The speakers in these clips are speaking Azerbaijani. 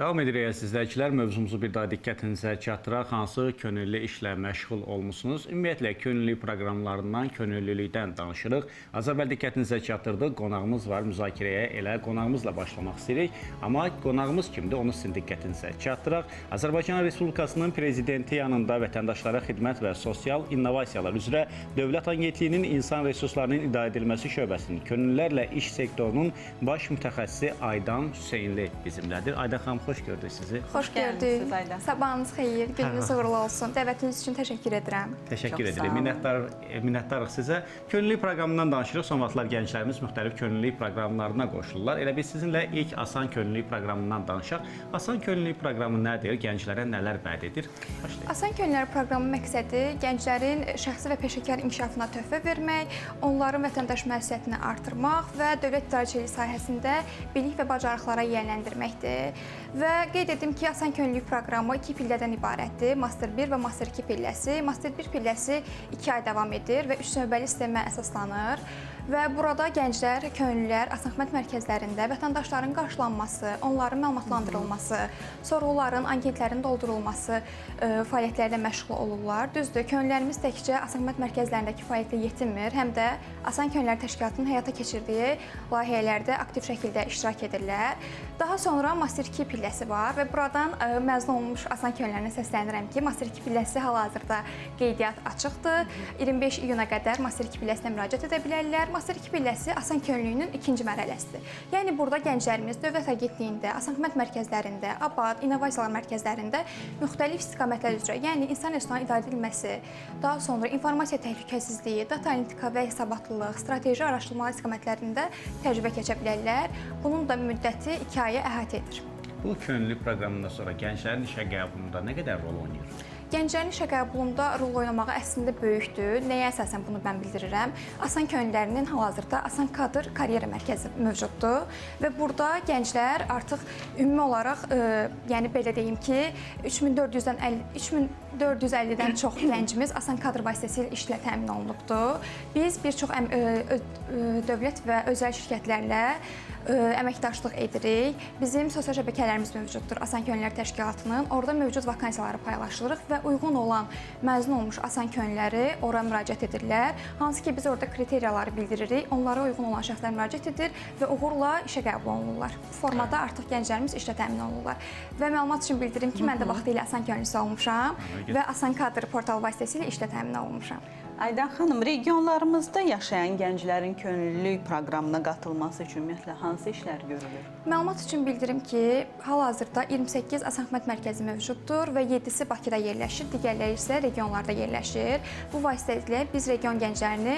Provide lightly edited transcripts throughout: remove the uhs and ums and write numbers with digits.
Davam edirik əzizləyicilər. Mövzumuzu bir daha diqqətinizə çatdıraq. Hansı könüllü işlə məşğul olmusunuz? Ümumiyyətlə, könüllü proqramlarından, könüllülükdən danışırıq. Az əvvəl diqqətinizə çatdırdıq. Qonağımız var. Müzakirəyə elə qonağımızla başlamaq istəyirik. Amma qonağımız kimdir? Onu sizin diqqətinizə çatdıraq. Azərbaycan Respublikasının Prezidenti yanında Vətəndaşlara Xidmət və Sosial İnnovasiyalar üzrə Dövlət Agentliyinin İnsan Resurslarının İdarə Edilməsi şöbəsinin könüllülərlə iş sektorunun baş mütəxəssisi Aydan Hüseynli bizimlədir. Aydan xanım, xoş gördük sizi. Xoş gördük. Sabahınız xeyir, gününüz uğurlu olsun. Dəvətiniz üçün təşəkkür edirəm. Təşəkkür edirik. Minnətdarıq sizə. Könüllülük proqramından danışırıq. Son vaxtlar gənclərimiz müxtəlif könüllülük proqramlarına qoşulurlar. Elə biz sizinlə ilk Asan Könüllülük proqramından danışaq. Asan Könüllülük proqramı nədir? Gənclərə nələr vəd edir? Başlayaq. Asan Könüllülük proqramı məqsədi gənclərin şəxsi və peşəkar inkişafına töhfə vermək, onların vətəndaş məsuliyyətini artırmaq və dövlət idarəçiliyi sahəsində bilik və bacarıqlara yiyələndirməkdir. Və qeyd edim ki, Asan Könüllülük proqramı 2 pillədən ibarətdir. Master 1 və Master 2 pilləsi. Master 1 pilləsi 2 ay davam edir və 3 növbəli sistemə əsaslanır. Və burada gənclər, könüllülər Asan Xidmət mərkəzlərində vətəndaşların qarşılanması, onların məlumatlandırılması, sorğuların, anketlərin doldurulması fəaliyyətlərlə məşğul olurlar. Düzdür, könüllülərimiz təkcə Asan Xidmət mərkəzlərindəki fəaliyyətlə yetinmir, həm də Asan Könüllülər Təşkilatının həyata keçirdiyi layihələrdə aktiv şəkildə iştirak edirlər. Daha sonra Master 2 pilləsi var və buradan məzun olmuş Asan Könüllülərinə səslənirəm ki, Master 2 pilləsi hal-hazırda qeydiyyat açıqdır. 25 iyuna qədər Master 2 pilləsinə müraciət edə bilərlər. Master 2 pilləsi Asan Könüllülüyünün ikinci mərhələsidir. Yəni burada gənclərimiz Dövlət Agentliyində, Asan Xidmət mərkəzlərində, ABAD, İnnovasiyalar mərkəzlərində müxtəlif istiqamətlər üzrə, yəni insan resurslarının idarə edilməsi, daha sonra informasiya təhlükəsizliyi, data analitika və hesabatlılıq, strateji araşdırmalar istiqamətlərində təcrübə keçə bilərlər. Bunun da müddəti 2 aya əhatə edir. Bu könüllülük proqramından sonra gənclərin işə qəbulunda nə qədər rol oynayır? Gənclərin işə qəbulunda rol oynamağı əslində böyükdür. Nəyə əsasən bunu mən bildirirəm? Asan Könüllülərinin hal-hazırda Asan Kadr Karyera Mərkəzi mövcuddur və burada gənclər artıq ümumi olaraq, yəni belə deyim ki, 3450-dən çox gəncimiz Asan Kadr vasitəsilə işlə təmin olunubdur. Biz bir çox dövlət və özəl şirkətlərlə əməkdaşlıq edirik. Bizim sosial şəbəkələrimiz mövcuddur Asan Könüllülər Təşkilatının. Orada mövcud vakansiyaları paylaşdırırıq və uyğun olan məzun olmuş Asan Könüllüləri ora müraciət edirlər. Hansı ki, biz orada kriteriyaları bildiririk. Onlara uyğun olan şəxslər müraciət edir və uğurla işə qəbul olunurlar. Bu formada artıq gənclərimiz işlə təmin olunurlar. Və məlumat üçün bildirim ki, mən də vaxtilə Asan Könüllüsü olmuşam və Asan Kadr portal vasitəsilə işlə təmin olunmuşam. Aydan xanım, regionlarımızda yaşayan gənclərin könüllülük proqramına qatılması üçün ümumiyyətlə hansı işlər görülür? Məlumat üçün bildirim ki, hal-hazırda 28 Asan Xidmət mərkəzi mövcuddur və 7-si Bakıda yerləşir, digərləri isə regionlarda yerləşir. Bu vasitəsilə biz region gənclərini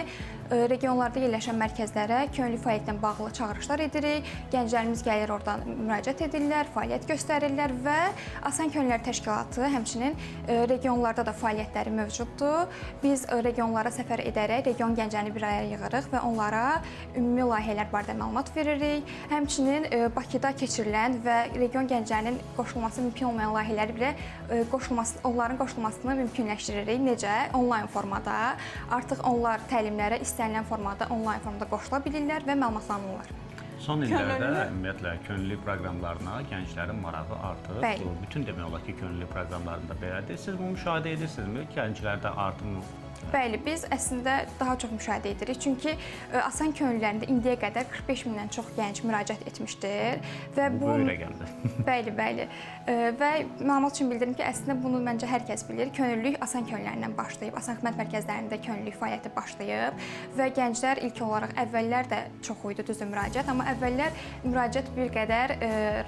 regionlarda yerləşən mərkəzlərə könüllü fəaliyyətlə bağlı çağırışlar edirik. Gənclərimiz gəlir oradan müraciət edirlər, fəaliyyət göstərirlər və Asan Könüllülər Təşkilatı həmçinin regionlarda da fəaliyyətləri mövcuddur. Biz regionlara səfər edərək region gənclərini bir araya yığırıq və onlara ümumi layihələr barədə məlumat veririk. Həmçinin Bakıda keçirilən və region gənclərinin qoşulması mümkün olmayan layihələri belə onların qoşulmasını mümkünləşdiririk. Necə? Onlayn formada. Artıq onlar təlimlərə istənilən formada, onlayn formada qoşula bilirlər və məlumatlanırlar. Son illərdə ümumiyyətlə könüllülük proqramlarına gənclərin marağı artır. Bəli. Bütün demək olar ki, könüllülük proqramlarında belədir. Siz bunu müşahidə edirsinizmi? Gənclərdə artım? Bəli, biz əslində daha çox müşahidə edirik. Çünki Asan Könüllülərində indiyə qədər 45 mindən çox gənc müraciət etmişdir və bu böyük rəqəmdir. Bəli. Və məlumat üçün bildirim ki, əslində bunu məncə hər kəs bilir. Könüllülük Asan Könüllülərindən başlayıb, Asan Xidmət mərkəzlərində könüllülük fəaliyyəti başlayıb və gənclər ilk olaraq əvvəllər də çox idi düzdür müraciət, amma əvvəllər müraciət bir qədər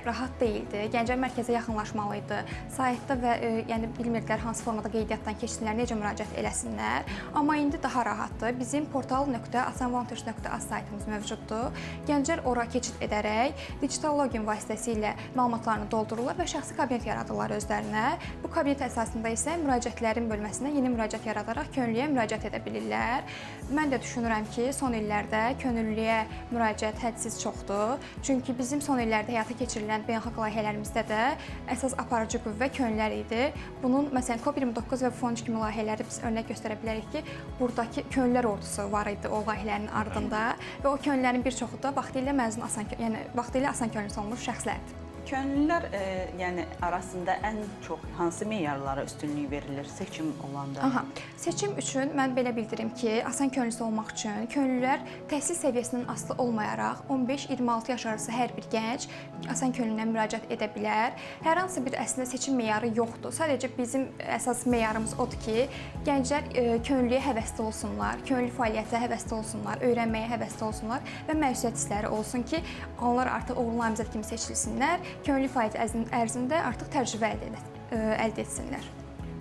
rahat deyildi. Gənclər mərkəzə yaxınlaşmalı idi. Saytda və yəni bilmirdilər hansı formada qeydiyyatdan keçsinlər, necə müraciət eləsinlər. Amma indi daha rahatdır. Bizim portal.asanvantage.az saytımız mövcuddur. Gənclər ora keçid edərək digital login vasitəsilə məlumatlarını doldururlar və şəxsi kabinet yaradırlar özlərinə. Bu kabinet əsasında isə müraciətlərin bölməsinə yeni müraciət yaradaraq könüllüyə müraciət edə bilirlər. Mən də düşünürəm ki, son illərdə könüllüyə müraciət hədsiz çoxdur. Çünki bizim son illərdə həyata keçirilən beynəlxalq layihələrimizdə də əsas aparıcı qüvvə könüllülər idi. Bunun məsələn COP29 və FONC kimi layihələri biz örnək göstərə bilərik ki, buradakı könüllülər ordusu var idi o layihələrin ardında və o könüllülərin bir çoxu da vaxtilə Asan Könüllüsü olmuş şəxslərdir. Könüllülər yəni arasında ən çox hansı meyarlara üstünlük verilir seçim olanda? Aha, seçim üçün mən belə bildirim ki, asan könüllüsü olmaq üçün könüllülər təhsil səviyyəsindən asılı olmayaraq 15-26 yaş arası hər bir gənc asan könüllüyə müraciət edə bilər. Hər hansı bir əslində seçim meyarı yoxdur. Sadəcə bizim əsas meyarımız odur ki, gənclər könüllüyə həvəsli olsunlar, könüllü fəaliyyətə həvəsli olsunlar, öyrənməyə həvəsli olsunlar və məsuliyyət hissləri olsun ki, onlar artıq uğurlu namizəd kimi seçilsinlər, könüllü fəaliyyət ərzində artıq təcrübə əldə etsinlər.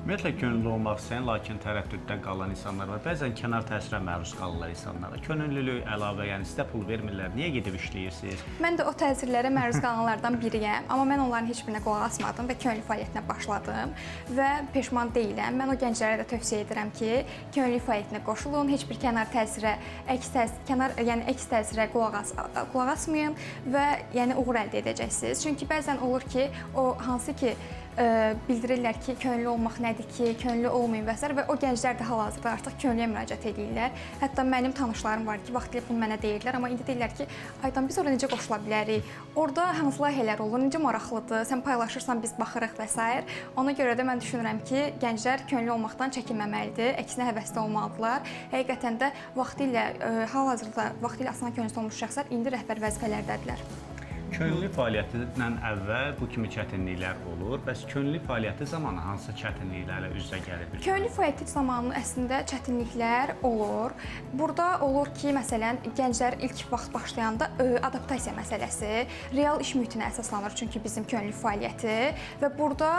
Ümumiyyətlə könüllü olmaq istəyən, lakin tərəddüddə qalan insanlar var. Bəzən kənar təsirə məruz qalırlar insanlara. Könüllülük əlavə, yəni sizə pul vermirlər. Niyə gedib işləyirsiniz? Mən də o təsirlərə məruz qalanlardan biriyəm, amma mən onların heç birinə qulaq asmadım və könüllü fəaliyyətinə başladım və peşman deyiləm. Mən o gənclərə də tövsiyə edirəm ki, könüllü fəaliyyətinə qoşulun, heç bir kənar təsirə, əks təsirə qulaq asmayın və yəni uğur əldə edəcəksiniz. Çünki bəzən olur ki, o hansı ki bildirirlər ki, könüllü olmaq nədir ki, könüllü olmayın və s. və o gənclər də hal-hazırda artıq könüllüyə müraciət edirlər. Hətta mənim tanışlarım var ki, vaxtilə bunu mənə deyirdilər, amma indi deyirlər ki, Aydan biz orada necə qoşula bilərik? Orada hansı layihələr olur, necə maraqlıdır, sən paylaşırsan biz baxırıq və s. Ona görə də mən düşünürəm ki, gənclər könüllü olmaqdan çəkinməməlidir, əksinə həvəsli olmalıdırlar. Həqiqətən də vaxtilə hal-hazırda vaxtilə asan könüllüsü olmuş şəxslər indi rəhbər vəzifələrdədirlər. Könüllü fəaliyyətindən əvvəl bu kimi çətinliklər olur. Bəs könüllü fəaliyyəti zamanı hansı çətinliklərlə üz-üzə gəlir? Könüllü fəaliyyəti zamanı əslində çətinliklər olur. Burada olur ki, məsələn, gənclər ilk vaxt başlayanda adaptasiya məsələsi, real iş mühitinə əsaslanır çünki bizim könüllü fəaliyyəti və burada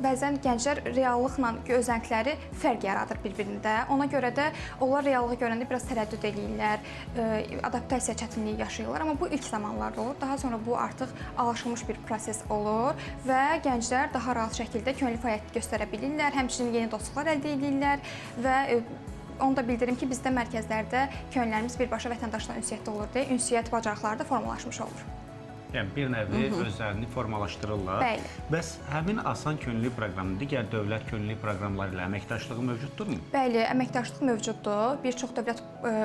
bəzən gənclər reallıqla gözləntiləri fərq yaradır bir-birində. Ona görə də onlar reallığı görəndə biraz tərəddüd edirlər, adaptasiya çətinliyi yaşayırlar, amma bu ilk zamanlarda olur. Daha sonra bu artıq alışılmış bir proses olur və gənclər daha rahat şəkildə könüllü fəaliyyət göstərə bilirlər, həmçinin yeni dostluqlar əldə edirlər və onu da bildirim ki, bizdə mərkəzlərdə könüllülərimiz birbaşa vətəndaşla ünsiyyətdə olur deyə ünsiyyət bacarıqları da formalaşmış olur. Yəni bir növ özlərini formalaşdırırlar. Bəli. Bəs həmin asan könüllü proqramın digər dövlət könüllü proqramları ilə əməkdaşlığı mövcuddurmu? Bəli, əməkdaşlıq mövcuddur. Bir çox dövlət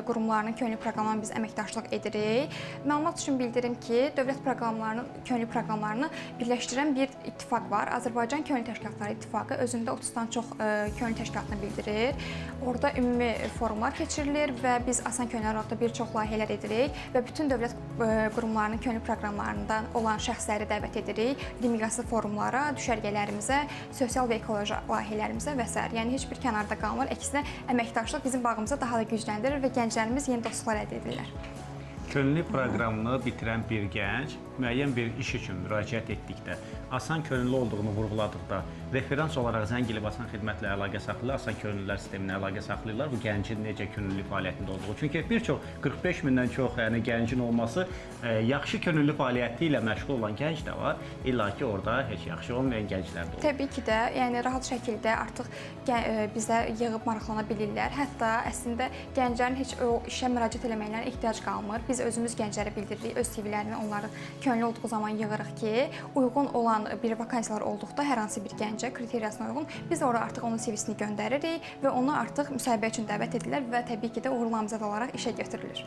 qurumlarının könüllü proqramlarına biz əməkdaşlıq edirik. Məlumat üçün bildirim ki, dövlət könüllü proqramlarını birləşdirən bir ittifaq var. Azərbaycan Könüllü Təşkilatları İttifaqı özündə 30-dan çox könüllü təşkilatını bildirir. Orada ümumi forumlar keçirilir və biz asan könüllülər haqqında bir çox layihələr edirik və bütün dövlət qurumlarının könüllü proqramlarını olan şəxsləri dəvət edirik, miqyaslı forumlara, düşərgələrimizə, sosial və ekoloji layihələrimizə və s. Yəni heç bir kənarda qalmır. Əksinə əməkdaşlıq bizim bağımızı daha da gücləndirir və gənclərimiz yeni dostluqlar əldə edirlər. Könüllü proqramını bitirən bir gənc müəyyən bir iş üçün müraciət etdikdə, asan könüllü olduğunu vurğuladıqda, referans olaraq zəng edib asan xidmətlə əlaqə saxlayırlar, asan könüllülər sisteminə əlaqə saxlayırlar bu gəncin necə könüllü fəaliyyətində olduğu. Çünki bir çox 45 mindən çox gəncin olması yaxşı könüllü fəaliyyəti ilə məşğul olan gənc də var. İlla ki orada heç yaxşı olmayan gənclər də olur. Təbii ki də, yəni rahat şəkildə artıq bizə yığıb maraqlana bilirlər. Hətta əslində gənclərin heç o işə müraciət etməklərinə ehtiyac qalmır. Biz özümüz gənclərə bildiririk, öz CV-lərini onların könüllü olduğu zaman yığırıq ki, uyğun olan bir vakansiyalar olduqda hər hansı bir gəncə kriteriyasına uyğun biz ora artıq onun CV-sini göndəririk və onu artıq müsahibə üçün dəvət edirlər və təbii ki də uğurlu namizəd olaraq işə götürülür.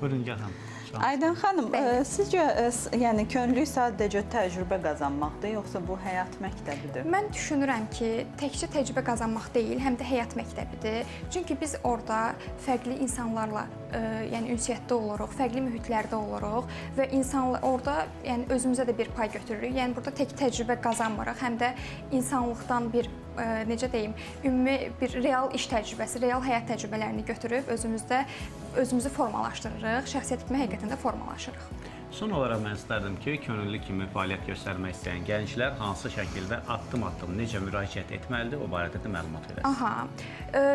Buyurun gəlin. Aydan xanım, sizcə yəni könüllülük sadəcə təcrübə qazanmaqdır, yoxsa bu həyat məktəbidir? Mən düşünürəm ki, təkcə təcrübə qazanmaq deyil, həm də həyat məktəbidir. Çünki biz orada fərqli insanlarla yəni ünsiyyətdə oluruq, fərqli mühitlərdə oluruq və orada yəni özümüzə də bir pay götürürük. Yəni burada tək təcrübə qazanmırıq, həm də insanlıqdan bir necə deyim, ümumi bir real iş təcrübəsi, real həyat təcrübələrini götürüb özümüzü formalaşdırırıq, şəxsiyyət kimi həqiqətən də formalaşırıq. Son olaraq mən istərdim ki, könüllü kimi fəaliyyət göstərmək istəyən gənclər hansı şəkildə addım-addım necə müraciət etməlidir, o barədə də məlumat verəsiniz. Aha,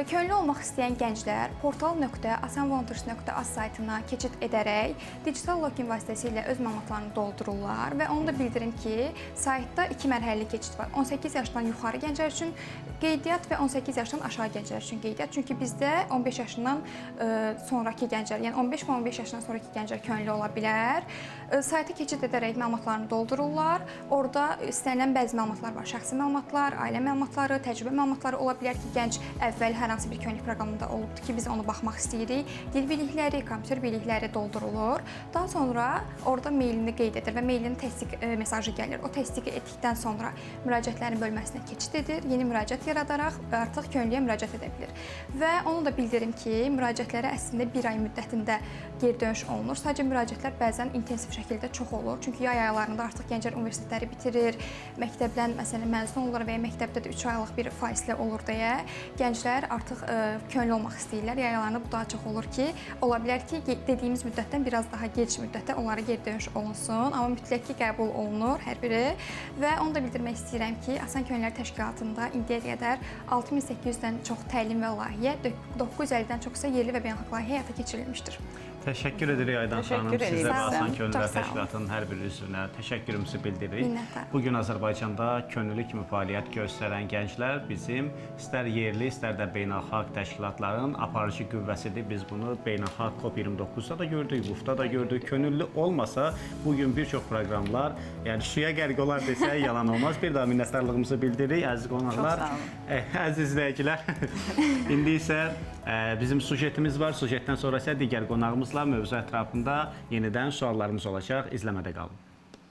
könüllü olmaq istəyən gənclər portal.asanvolunteers.az saytına keçid edərək digital login vasitəsilə öz məlumatlarını doldururlar və onu da bildirim ki, saytda 2 mərhələli keçid var. 18 yaşdan yuxarı gənclər üçün qeydiyyat və 18 yaşdan aşağı gənclər üçün qeydiyyat. Çünki bizdə 15 yaşından sonrakı gənclər, yəni 15 və 15 yaşdan sonrakı gənclər könüllü ola bilər. Sayta keçid edərək məlumatlarını doldururlar. Orada istənilən bəzi məlumatlar var. Şəxsi məlumatlar, ailə məlumatları, təcrübə məlumatları ola bilər ki, gənc əvvəl hər hansı bir könüllü proqramında olubdur ki, biz onu baxmaq istəyirik. Dil bilikləri, kompüter bilikləri doldurulur. Daha sonra orada meylini qeyd edir və meylinin təsdiq mesajı gəlir. O təsdiq etdikdən sonra müraciətlərin bölməsinə keçid edir. Yeni müraciət yaradaraq artıq könüllüyə müraciət edə bilir. Və onu da bildirim ki, müraciətlərə əslində 1 ay müddətində geri dönüş olunur. Sadəcə müraciətlər bəzən intensiv şəkildə çox olur. Çünki yay aylarında artıq gənclər universitetləri bitirir, məktəbdən məsələn məzun olurlar və ya məktəbdə də 3 aylıq bir faizlə olur deyə gənclər artıq könüllü olmaq istəyirlər. Yay aylarında bu daha çox olur ki, ola bilər ki, dediyimiz müddətdən biraz daha gec müddətdə onlara geri dönüş olunsun, amma mütləq ki, qəbul olunur hər biri. Və onu da bildirmək istəyirəm ki, Asan Könüllülər Təşkilatında indiyə qədər 6800-dən çox təlim və layihə, 950-dən çox isə yerli və beynəlxalq layihə həyata keçirilmişdir. Təşəkkür edirik Aydan xanım. Təşəkkür edirik. Sizə və Sağ olun. Asan Könüllülər Çox sağ olun. Təşkilatının hər bir üzvünə təşəkkürümüzü bildiririk. Minnətdaram. Bu gün Azərbaycanda könüllü kimi fəaliyyət göstərən gənclər bizim istər yerli, istər də beynəlxalq təşkilatların aparıcı qüvvəsidir. Biz bunu beynəlxalq COP29-da da gördük, WUF-da da gördük. Könüllü olmasa bu gün bir çox proqramlar, yəni suya qərq olar desək yalan olmaz. Bir daha minnətdarlığımızı bildiririk əziz qonaqlar. Çox sağ olun. Əziz izləyicilər. İndi isə bizim sujetimiz var. Sujetdən sonra isə digər qonağımızla mövzu ətrafında yenidən suallarımız olacaq. İzləmədə qalın.